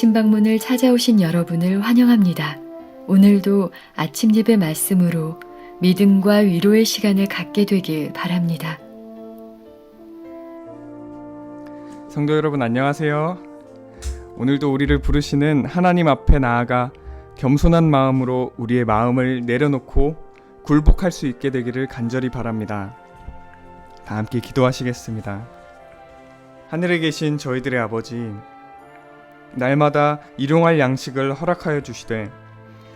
아침 방문을 찾아오신 여러분을 환영합니다. 오늘도 아침 예배 말씀으로 믿음과 위로의 시간을 갖게 되길 바랍니다. 성도 여러분 안녕하세요. 오늘도 우리를 부르시는 하나님 앞에 나아가 겸손한 마음으로 우리의 마음을 내려놓고 굴복할 수 있게 되기를 간절히 바랍니다. 다 함께 기도하시겠습니다. 하늘에 계신 저희들의 아버지, 날마다 일용할 양식을 허락하여 주시되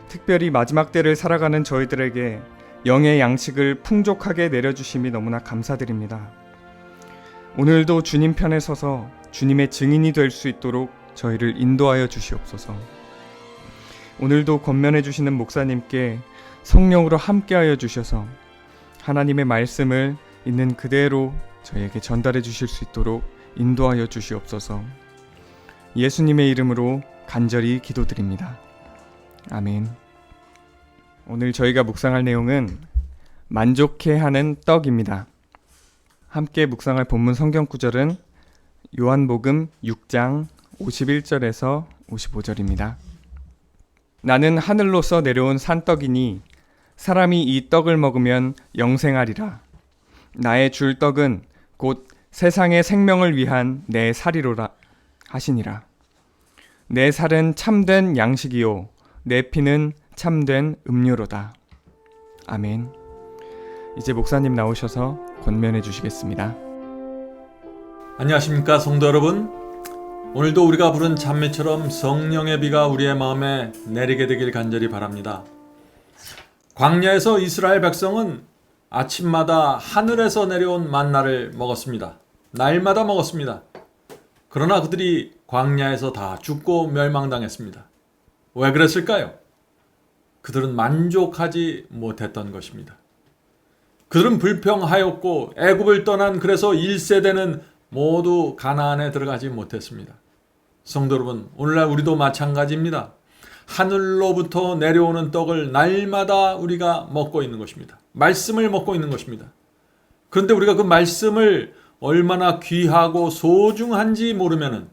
특별히 마지막 때를 살아가는 저희들에게 영의 양식을 풍족하게 내려주심이 너무나 감사드립니다. 오늘도 주님 편에 서서 주님의 증인이 될 수 있도록 저희를 인도하여 주시옵소서. 오늘도 권면해 주시는 목사님께 성령으로 함께하여 주셔서 하나님의 말씀을 있는 그대로 저희에게 전달해 주실 수 있도록 인도하여 주시옵소서. 예수님의 이름으로 간절히 기도드립니다. 아멘. 오늘 저희가 묵상할 내용은 만족해하는 떡입니다. 함께 묵상할 본문 성경 구절은 요한복음 6장 51절에서 55절입니다. 나는 하늘로서 내려온 산떡이니 사람이 이 떡을 먹으면 영생하리라. 나의 줄 떡은 곧 세상의 생명을 위한 내 살이로라 하시니라. 내 살은 참된 양식이요 내 피는 참된 음료로다. 아멘. 이제 목사님 나오셔서 권면해 주시겠습니다. 안녕하십니까 성도 여러분. 오늘도 우리가 부른 찬미처럼 성령의 비가 우리의 마음에 내리게 되길 간절히 바랍니다. 광야에서 이스라엘 백성은 아침마다 하늘에서 내려온 만나를 먹었습니다. 날마다 먹었습니다. 그러나 그들이 광야에서 다 죽고 멸망당했습니다. 왜 그랬을까요? 그들은 만족하지 못했던 것입니다. 그들은 불평하였고 애굽을 떠난 그래서 1세대는 모두 가나안에 들어가지 못했습니다. 성도 여러분, 오늘날 우리도 마찬가지입니다. 하늘로부터 내려오는 떡을 날마다 우리가 먹고 있는 것입니다. 말씀을 먹고 있는 것입니다. 그런데 우리가 그 말씀을 얼마나 귀하고 소중한지 모르면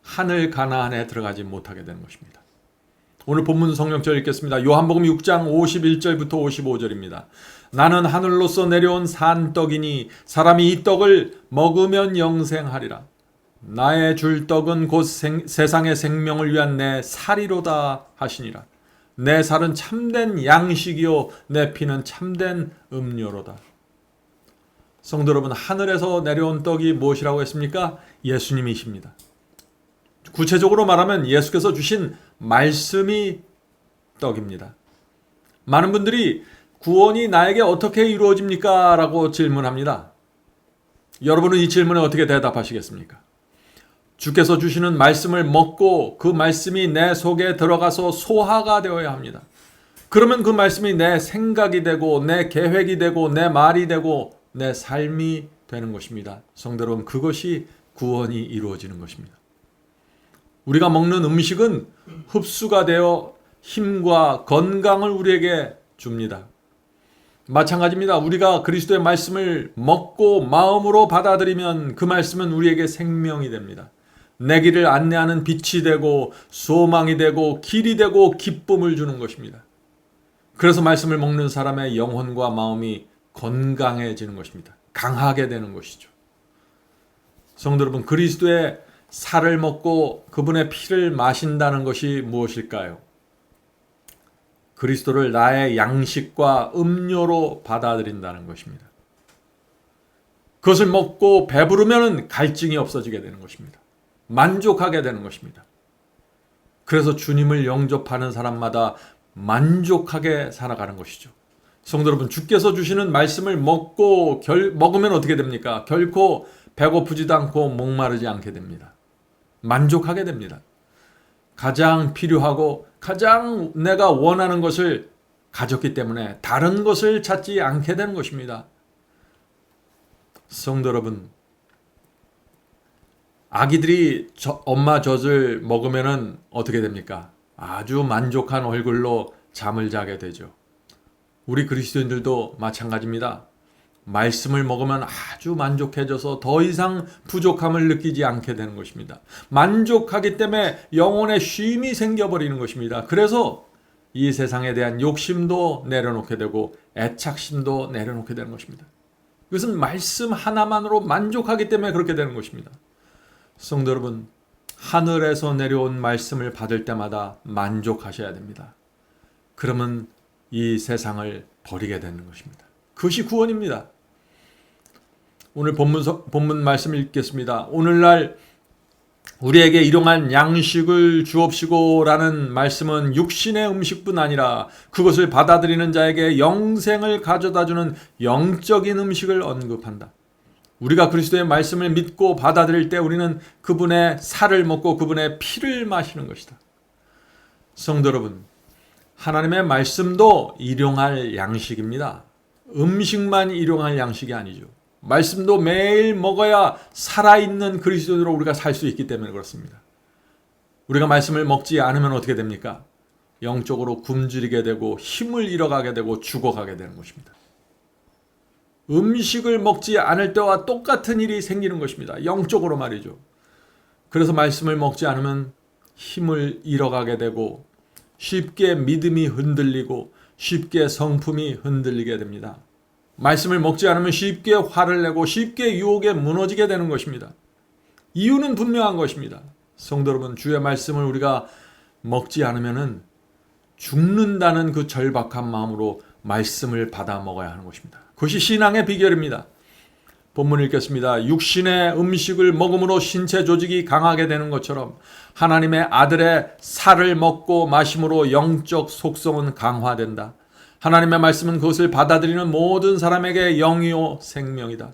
하늘 가나안에 들어가지 못하게 되는 것입니다. 오늘 본문 성경절 읽겠습니다. 요한복음 6장 51절부터 55절입니다. 나는 하늘로서 내려온 산떡이니 사람이 이 떡을 먹으면 영생하리라. 나의 줄 떡은 곧 세상의 생명을 위한 내 살이로다 하시니라. 내 살은 참된 양식이요 내 피는 참된 음료로다. 성도 여러분, 하늘에서 내려온 떡이 무엇이라고 했습니까? 예수님이십니다. 구체적으로 말하면 예수께서 주신 말씀이 떡입니다. 많은 분들이 구원이 나에게 어떻게 이루어집니까? 라고 질문합니다. 여러분은 이 질문에 어떻게 대답하시겠습니까? 주께서 주시는 말씀을 먹고 그 말씀이 내 속에 들어가서 소화가 되어야 합니다. 그러면 그 말씀이 내 생각이 되고 내 계획이 되고 내 말이 되고 내 삶이 되는 것입니다. 성도 여러분, 그것이 구원이 이루어지는 것입니다. 우리가 먹는 음식은 흡수가 되어 힘과 건강을 우리에게 줍니다. 마찬가지입니다. 우리가 그리스도의 말씀을 먹고 마음으로 받아들이면 그 말씀은 우리에게 생명이 됩니다. 내 길을 안내하는 빛이 되고 소망이 되고 길이 되고 기쁨을 주는 것입니다. 그래서 말씀을 먹는 사람의 영혼과 마음이 건강해지는 것입니다. 강하게 되는 것이죠. 성도 여러분, 그리스도의 살을 먹고 그분의 피를 마신다는 것이 무엇일까요? 그리스도를 나의 양식과 음료로 받아들인다는 것입니다. 그것을 먹고 배부르면 갈증이 없어지게 되는 것입니다. 만족하게 되는 것입니다. 그래서 주님을 영접하는 사람마다 만족하게 살아가는 것이죠. 성도 여러분, 주께서 주시는 말씀을 먹으면 어떻게 됩니까? 결코 배고프지도 않고 목마르지 않게 됩니다. 만족하게 됩니다. 가장 필요하고 가장 내가 원하는 것을 가졌기 때문에 다른 것을 찾지 않게 되는 것입니다. 성도 여러분, 아기들이 엄마 젖을 먹으면 어떻게 됩니까? 아주 만족한 얼굴로 잠을 자게 되죠. 우리 그리스도인들도 마찬가지입니다. 말씀을 먹으면 아주 만족해져서 더 이상 부족함을 느끼지 않게 되는 것입니다. 만족하기 때문에 영혼의 쉼이 생겨버리는 것입니다. 그래서 이 세상에 대한 욕심도 내려놓게 되고 애착심도 내려놓게 되는 것입니다. 이것은 말씀 하나만으로 만족하기 때문에 그렇게 되는 것입니다. 성도 여러분, 하늘에서 내려온 말씀을 받을 때마다 만족하셔야 됩니다. 그러면 이 세상을 버리게 되는 것입니다. 그것이 구원입니다. 오늘 본문 말씀을 읽겠습니다. 오늘날 우리에게 일용할 양식을 주옵시고라는 말씀은 육신의 음식뿐 아니라 그것을 받아들이는 자에게 영생을 가져다주는 영적인 음식을 언급한다. 우리가 그리스도의 말씀을 믿고 받아들일 때 우리는 그분의 살을 먹고 그분의 피를 마시는 것이다. 성도 여러분, 하나님의 말씀도 일용할 양식입니다. 음식만 일용할 양식이 아니죠. 말씀도 매일 먹어야 살아있는 그리스도인으로 우리가 살 수 있기 때문에 그렇습니다. 우리가 말씀을 먹지 않으면 어떻게 됩니까? 영적으로 굶주리게 되고 힘을 잃어가게 되고 죽어가게 되는 것입니다. 음식을 먹지 않을 때와 똑같은 일이 생기는 것입니다. 영적으로 말이죠. 그래서 말씀을 먹지 않으면 힘을 잃어가게 되고 쉽게 믿음이 흔들리고 쉽게 성품이 흔들리게 됩니다. 말씀을 먹지 않으면 쉽게 화를 내고 쉽게 유혹에 무너지게 되는 것입니다. 이유는 분명한 것입니다. 성도 여러분, 주의 말씀을 우리가 먹지 않으면 죽는다는 그 절박한 마음으로 말씀을 받아 먹어야 하는 것입니다. 그것이 신앙의 비결입니다. 본문을 읽겠습니다. 육신의 음식을 먹음으로 신체 조직이 강하게 되는 것처럼 하나님의 아들의 살을 먹고 마심으로 영적 속성은 강화된다. 하나님의 말씀은 그것을 받아들이는 모든 사람에게 영이요 생명이다.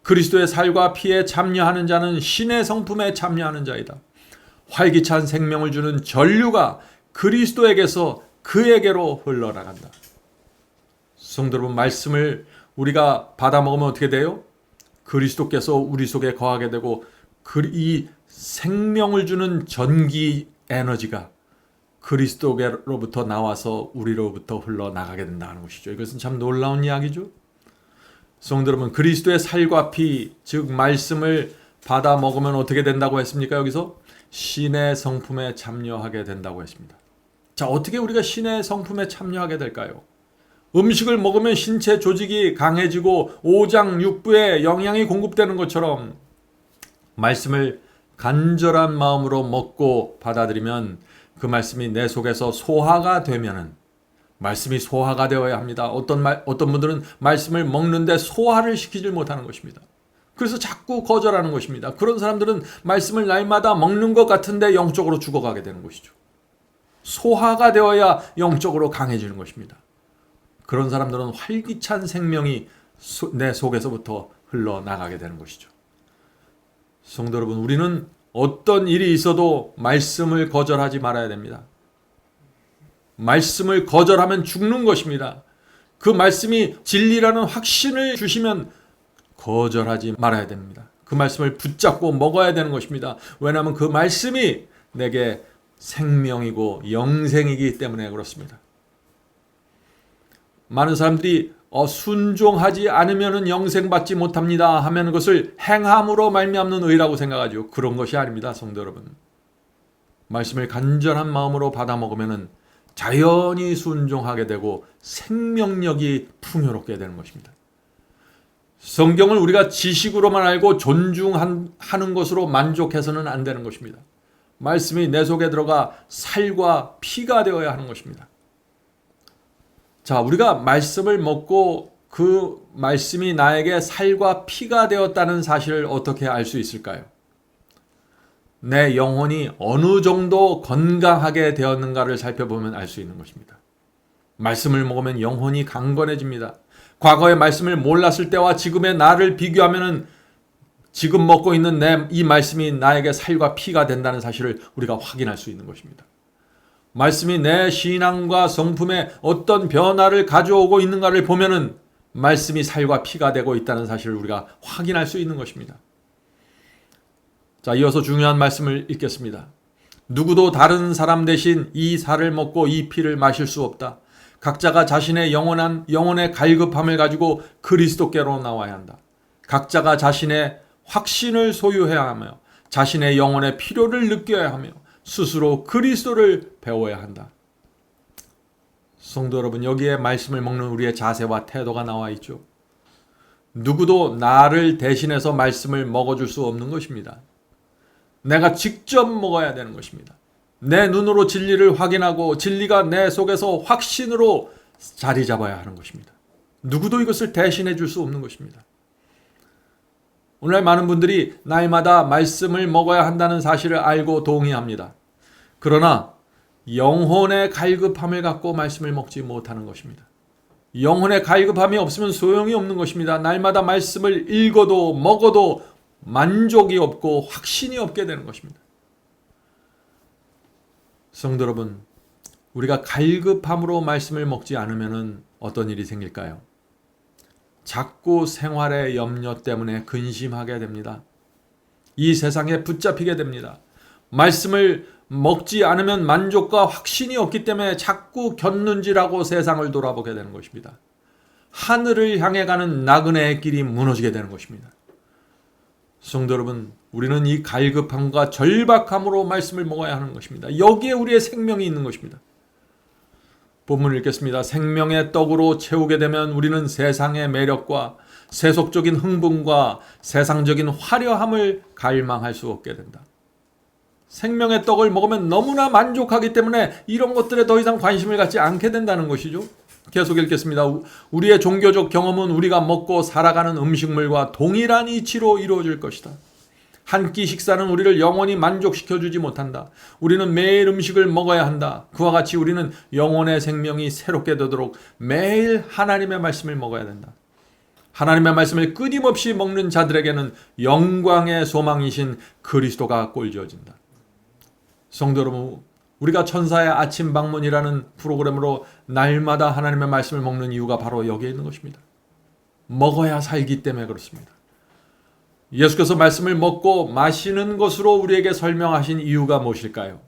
그리스도의 살과 피에 참여하는 자는 신의 성품에 참여하는 자이다. 활기찬 생명을 주는 전류가 그리스도에게서 그에게로 흘러나간다. 성도 여러분, 말씀을 우리가 받아 먹으면 어떻게 돼요? 그리스도께서 우리 속에 거하게 되고 이 생명을 주는 전기 에너지가 그리스도로부터 나와서 우리로부터 흘러나가게 된다는 것이죠. 이것은 참 놀라운 이야기죠. 성도 여러분, 그리스도의 살과 피, 즉 말씀을 받아 먹으면 어떻게 된다고 했습니까? 여기서 신의 성품에 참여하게 된다고 했습니다. 자, 어떻게 우리가 신의 성품에 참여하게 될까요? 음식을 먹으면 신체 조직이 강해지고 오장 육부에 영양이 공급되는 것처럼 말씀을 간절한 마음으로 먹고 받아들이면 그 말씀이 내 속에서 소화가 되면은, 말씀이 소화가 되어야 합니다. 어떤 분들은 말씀을 먹는데 소화를 시키질 못하는 것입니다. 그래서 자꾸 거절하는 것입니다. 그런 사람들은 말씀을 날마다 먹는 것 같은데 영적으로 죽어가게 되는 것이죠. 소화가 되어야 영적으로 강해지는 것입니다. 그런 사람들은 활기찬 생명이 내 속에서부터 흘러나가게 되는 것이죠. 성도 여러분, 우리는 어떤 일이 있어도 말씀을 거절하지 말아야 됩니다. 말씀을 거절하면 죽는 것입니다. 그 말씀이 진리라는 확신을 주시면 거절하지 말아야 됩니다. 그 말씀을 붙잡고 먹어야 되는 것입니다. 왜냐하면 그 말씀이 내게 생명이고 영생이기 때문에 그렇습니다. 많은 사람들이 순종하지 않으면 영생받지 못합니다 하면 그것을 행함으로 말미암는 의라고 생각하죠. 그런 것이 아닙니다. 성도 여러분, 말씀을 간절한 마음으로 받아 먹으면 자연히 순종하게 되고 생명력이 풍요롭게 되는 것입니다. 성경을 우리가 지식으로만 알고 존중하는 것으로 만족해서는 안 되는 것입니다. 말씀이 내 속에 들어가 살과 피가 되어야 하는 것입니다. 자, 우리가 말씀을 먹고 그 말씀이 나에게 살과 피가 되었다는 사실을 어떻게 알 수 있을까요? 내 영혼이 어느 정도 건강하게 되었는가를 살펴보면 알 수 있는 것입니다. 말씀을 먹으면 영혼이 강건해집니다. 과거의 말씀을 몰랐을 때와 지금의 나를 비교하면 지금 먹고 있는 이 말씀이 나에게 살과 피가 된다는 사실을 우리가 확인할 수 있는 것입니다. 말씀이 내 신앙과 성품에 어떤 변화를 가져오고 있는가를 보면은 말씀이 살과 피가 되고 있다는 사실을 우리가 확인할 수 있는 것입니다. 자, 이어서 중요한 말씀을 읽겠습니다. 누구도 다른 사람 대신 이 살을 먹고 이 피를 마실 수 없다. 각자가 자신의 영혼의 갈급함을 가지고 그리스도께로 나와야 한다. 각자가 자신의 확신을 소유해야 하며 자신의 영혼의 필요를 느껴야 하며 스스로 그리스도를 배워야 한다. 성도 여러분, 여기에 말씀을 먹는 우리의 자세와 태도가 나와 있죠. 누구도 나를 대신해서 말씀을 먹어줄 수 없는 것입니다. 내가 직접 먹어야 되는 것입니다. 내 눈으로 진리를 확인하고 진리가 내 속에서 확신으로 자리 잡아야 하는 것입니다. 누구도 이것을 대신해 줄 수 없는 것입니다. 오늘날 많은 분들이 날마다 말씀을 먹어야 한다는 사실을 알고 동의합니다. 그러나 영혼의 갈급함을 갖고 말씀을 먹지 못하는 것입니다. 영혼의 갈급함이 없으면 소용이 없는 것입니다. 날마다 말씀을 읽어도 먹어도 만족이 없고 확신이 없게 되는 것입니다. 성도 여러분, 우리가 갈급함으로 말씀을 먹지 않으면 어떤 일이 생길까요? 자꾸 생활의 염려 때문에 근심하게 됩니다. 이 세상에 붙잡히게 됩니다. 말씀을 먹지 않으면 만족과 확신이 없기 때문에 자꾸 곁눈질하고 세상을 돌아보게 되는 것입니다. 하늘을 향해 가는 나그네의 길이 무너지게 되는 것입니다. 성도 여러분, 우리는 이 갈급함과 절박함으로 말씀을 먹어야 하는 것입니다. 여기에 우리의 생명이 있는 것입니다. 본문을 읽겠습니다. 생명의 떡으로 채우게 되면 우리는 세상의 매력과 세속적인 흥분과 세상적인 화려함을 갈망할 수 없게 된다. 생명의 떡을 먹으면 너무나 만족하기 때문에 이런 것들에 더 이상 관심을 갖지 않게 된다는 것이죠. 계속 읽겠습니다. 우리의 종교적 경험은 우리가 먹고 살아가는 음식물과 동일한 이치로 이루어질 것이다. 한 끼 식사는 우리를 영원히 만족시켜주지 못한다. 우리는 매일 음식을 먹어야 한다. 그와 같이 우리는 영혼의 생명이 새롭게 되도록 매일 하나님의 말씀을 먹어야 된다. 하나님의 말씀을 끊임없이 먹는 자들에게는 영광의 소망이신 그리스도가 꼴지어진다. 성도 여러분, 우리가 천사의 아침 방문이라는 프로그램으로 날마다 하나님의 말씀을 먹는 이유가 바로 여기에 있는 것입니다. 먹어야 살기 때문에 그렇습니다. 예수께서 말씀을 먹고 마시는 것으로 우리에게 설명하신 이유가 무엇일까요?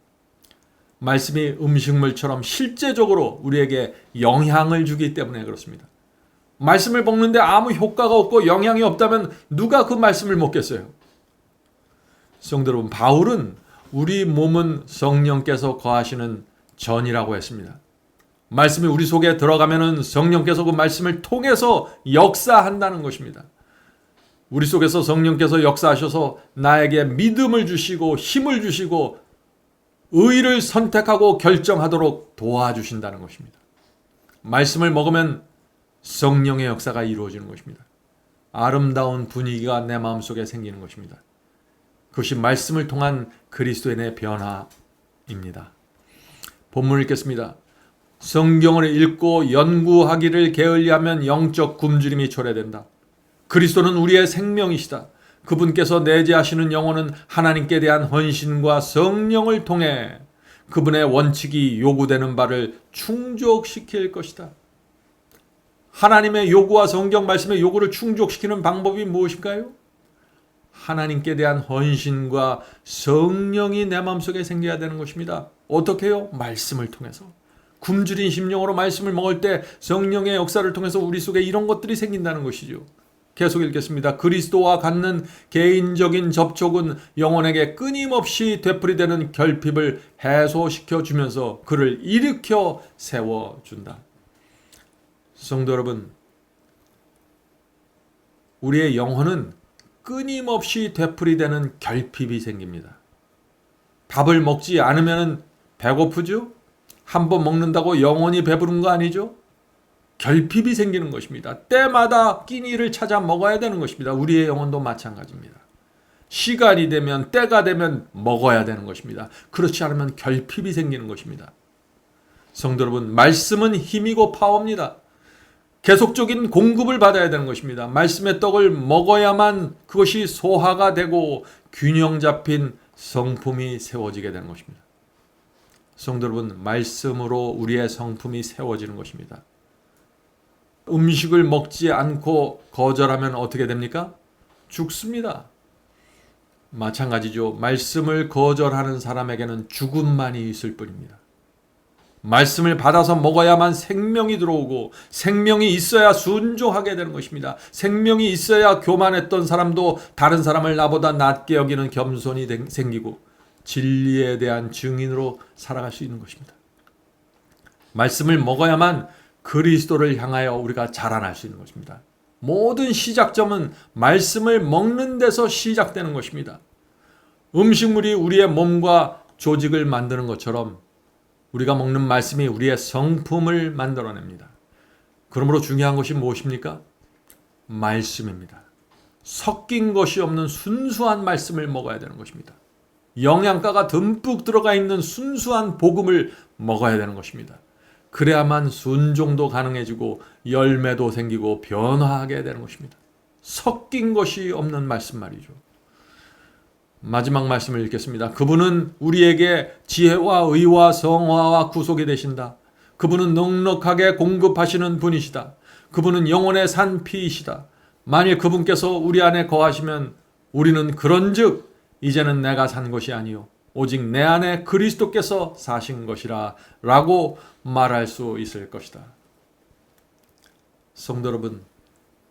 말씀이 음식물처럼 실제적으로 우리에게 영향을 주기 때문에 그렇습니다. 말씀을 먹는데 아무 효과가 없고 영향이 없다면 누가 그 말씀을 먹겠어요? 성도 여러분, 바울은 우리 몸은 성령께서 거하시는 전이라고 했습니다. 말씀이 우리 속에 들어가면은 성령께서 그 말씀을 통해서 역사한다는 것입니다. 우리 속에서 성령께서 역사하셔서 나에게 믿음을 주시고 힘을 주시고 의를 선택하고 결정하도록 도와주신다는 것입니다. 말씀을 먹으면 성령의 역사가 이루어지는 것입니다. 아름다운 분위기가 내 마음속에 생기는 것입니다. 그것이 말씀을 통한 그리스도인의 변화입니다. 본문을 읽겠습니다. 성경을 읽고 연구하기를 게을리하면 영적 굶주림이 초래된다. 그리스도는 우리의 생명이시다. 그분께서 내재하시는 영혼은 하나님께 대한 헌신과 성령을 통해 그분의 원칙이 요구되는 바를 충족시킬 것이다. 하나님의 요구와 성경 말씀의 요구를 충족시키는 방법이 무엇일까요? 하나님께 대한 헌신과 성령이 내 마음속에 생겨야 되는 것입니다. 어떻게 해요? 말씀을 통해서. 굶주린 심령으로 말씀을 먹을 때 성령의 역사를 통해서 우리 속에 이런 것들이 생긴다는 것이죠. 계속 읽겠습니다. 그리스도와 갖는 개인적인 접촉은 영혼에게 끊임없이 되풀이되는 결핍을 해소시켜 주면서 그를 일으켜 세워준다. 성도 여러분, 우리의 영혼은 끊임없이 되풀이되는 결핍이 생깁니다. 밥을 먹지 않으면 배고프죠? 한번 먹는다고 영원히 배부른 거 아니죠? 결핍이 생기는 것입니다. 때마다 끼니를 찾아 먹어야 되는 것입니다. 우리의 영혼도 마찬가지입니다. 시간이 되면 때가 되면 먹어야 되는 것입니다. 그렇지 않으면 결핍이 생기는 것입니다. 성도 여러분, 말씀은 힘이고 파워입니다. 계속적인 공급을 받아야 되는 것입니다. 말씀의 떡을 먹어야만 그것이 소화가 되고 균형 잡힌 성품이 세워지게 되는 것입니다. 성도 여러분, 말씀으로 우리의 성품이 세워지는 것입니다. 음식을 먹지 않고 거절하면 어떻게 됩니까? 죽습니다. 마찬가지죠. 말씀을 거절하는 사람에게는 죽음만이 있을 뿐입니다. 말씀을 받아서 먹어야만 생명이 들어오고 생명이 있어야 순종하게 되는 것입니다. 생명이 있어야 교만했던 사람도 다른 사람을 나보다 낮게 여기는 겸손이 생기고 진리에 대한 증인으로 살아갈 수 있는 것입니다. 말씀을 먹어야만 그리스도를 향하여 우리가 자라날 수 있는 것입니다. 모든 시작점은 말씀을 먹는 데서 시작되는 것입니다. 음식물이 우리의 몸과 조직을 만드는 것처럼 우리가 먹는 말씀이 우리의 성품을 만들어냅니다. 그러므로 중요한 것이 무엇입니까? 말씀입니다. 섞인 것이 없는 순수한 말씀을 먹어야 되는 것입니다. 영양가가 듬뿍 들어가 있는 순수한 복음을 먹어야 되는 것입니다. 그래야만 순종도 가능해지고 열매도 생기고 변화하게 되는 것입니다. 섞인 것이 없는 말씀 말이죠. 마지막 말씀을 읽겠습니다. 그분은 우리에게 지혜와 의와 성화와 구속이 되신다. 그분은 넉넉하게 공급하시는 분이시다. 그분은 영혼의 산 피이시다. 만일 그분께서 우리 안에 거하시면 우리는 그런즉 이제는 내가 산 것이 아니요 오직 내 안에 그리스도께서 사신 것이라 라고 말할 수 있을 것이다. 성도 여러분,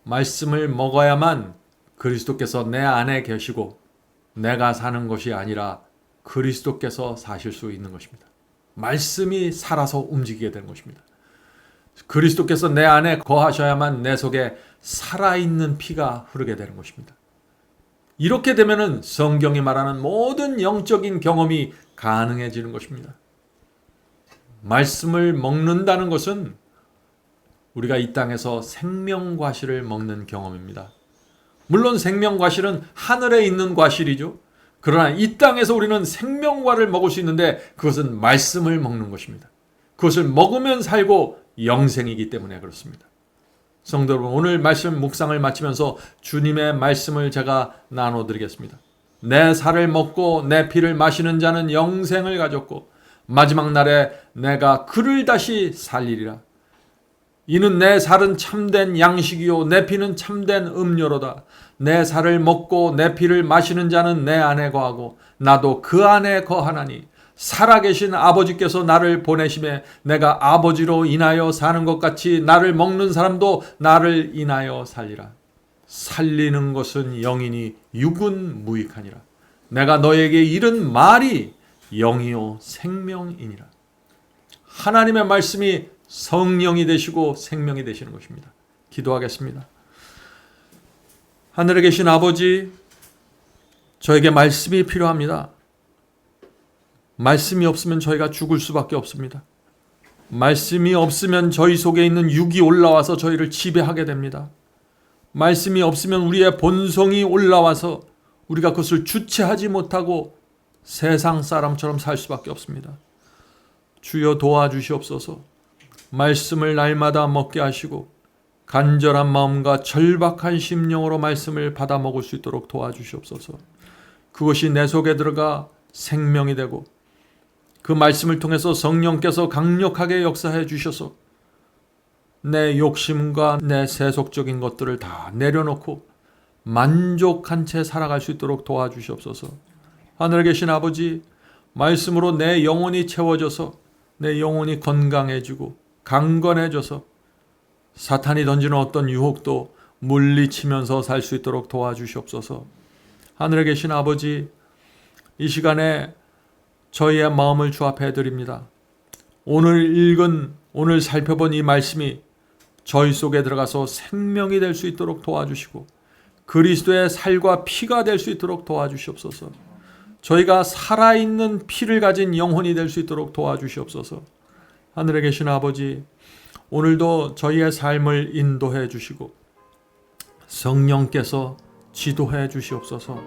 말씀을 먹어야만 그리스도께서 내 안에 계시고 내가 사는 것이 아니라 그리스도께서 사실 수 있는 것입니다. 말씀이 살아서 움직이게 되는 것입니다. 그리스도께서 내 안에 거하셔야만 내 속에 살아있는 피가 흐르게 되는 것입니다. 이렇게 되면은 성경이 말하는 모든 영적인 경험이 가능해지는 것입니다. 말씀을 먹는다는 것은 우리가 이 땅에서 생명과실을 먹는 경험입니다. 물론 생명과실은 하늘에 있는 과실이죠. 그러나 이 땅에서 우리는 생명과를 먹을 수 있는데 그것은 말씀을 먹는 것입니다. 그것을 먹으면 살고 영생이기 때문에 그렇습니다. 성도 여러분, 오늘 말씀 묵상을 마치면서 주님의 말씀을 제가 나눠드리겠습니다. 내 살을 먹고 내 피를 마시는 자는 영생을 가졌고 마지막 날에 내가 그를 다시 살리리라. 이는 내 살은 참된 양식이요 내 피는 참된 음료로다. 내 살을 먹고 내 피를 마시는 자는 내 안에 거하고 나도 그 안에 거하나니 살아계신 아버지께서 나를 보내심에 내가 아버지로 인하여 사는 것 같이 나를 먹는 사람도 나를 인하여 살리라. 살리는 것은 영이니 육은 무익하니라. 내가 너에게 이른 말이 영이요 생명이니라. 하나님의 말씀이 성령이 되시고 생명이 되시는 것입니다. 기도하겠습니다. 하늘에 계신 아버지, 저에게 말씀이 필요합니다. 말씀이 없으면 저희가 죽을 수밖에 없습니다. 말씀이 없으면 저희 속에 있는 육이 올라와서 저희를 지배하게 됩니다. 말씀이 없으면 우리의 본성이 올라와서 우리가 그것을 주체하지 못하고 세상 사람처럼 살 수밖에 없습니다. 주여 도와주시옵소서. 말씀을 날마다 먹게 하시고 간절한 마음과 절박한 심령으로 말씀을 받아 먹을 수 있도록 도와주시옵소서. 그것이 내 속에 들어가 생명이 되고 그 말씀을 통해서 성령께서 강력하게 역사해 주셔서 내 욕심과 내 세속적인 것들을 다 내려놓고 만족한 채 살아갈 수 있도록 도와주시옵소서. 하늘에 계신 아버지, 말씀으로 내 영혼이 채워져서 내 영혼이 건강해지고 강건해져서 사탄이 던지는 어떤 유혹도 물리치면서 살 수 있도록 도와주시옵소서. 하늘에 계신 아버지, 이 시간에 저희의 마음을 주 앞에 드립니다. 오늘 살펴본 이 말씀이 저희 속에 들어가서 생명이 될 수 있도록 도와주시고 그리스도의 살과 피가 될 수 있도록 도와주시옵소서. 저희가 살아있는 피를 가진 영혼이 될 수 있도록 도와주시옵소서. 하늘에 계신 아버지, 오늘도 저희의 삶을 인도해 주시고 성령께서 지도해 주시옵소서.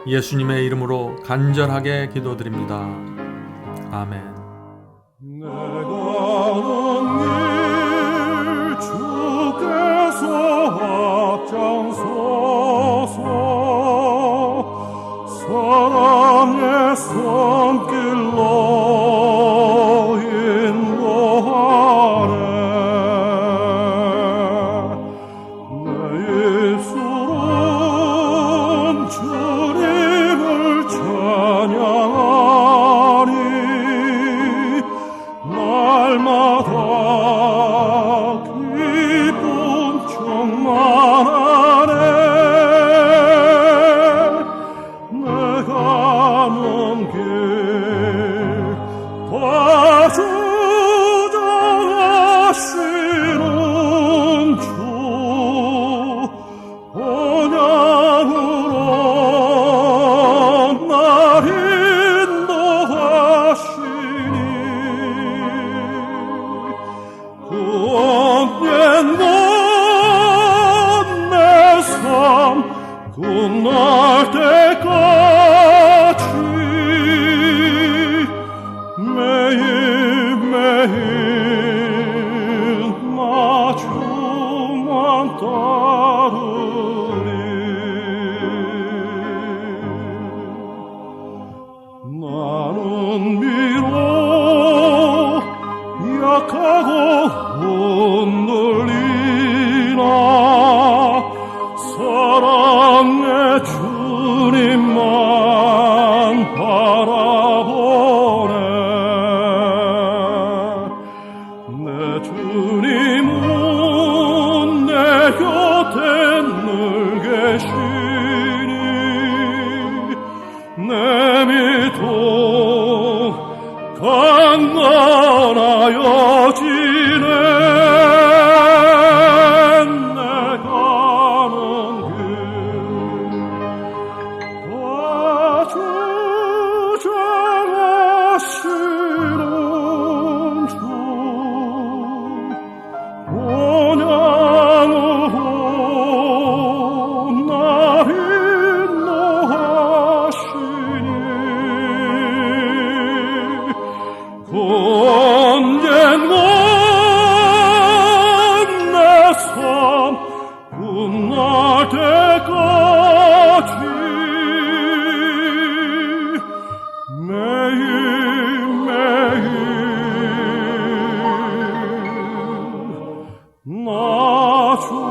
예수님의 이름으로 간절하게 기도드립니다. 아멘. 내가 온 길 주께서 앞장서서 사랑의 손길로 찬양하리 날마다 기쁨 충만하네. 내가 먼 길 주장하시는 주 언양으로 날 인도하시니 그 언젠가 내 삶 끝날 때까지 매일매일 나 주만 따르리. 나는 비록 약하고 흔들리나 사랑의 주님만 바라보네. 내 주님은 내 곁에 늘 계시니 내 믿음 강건하여지네. 내 가는 길 다 주장하시는 주 언양으로 날 인도하시니 그 언젠가 내 삶 끝날 때까지 매일매일 나 주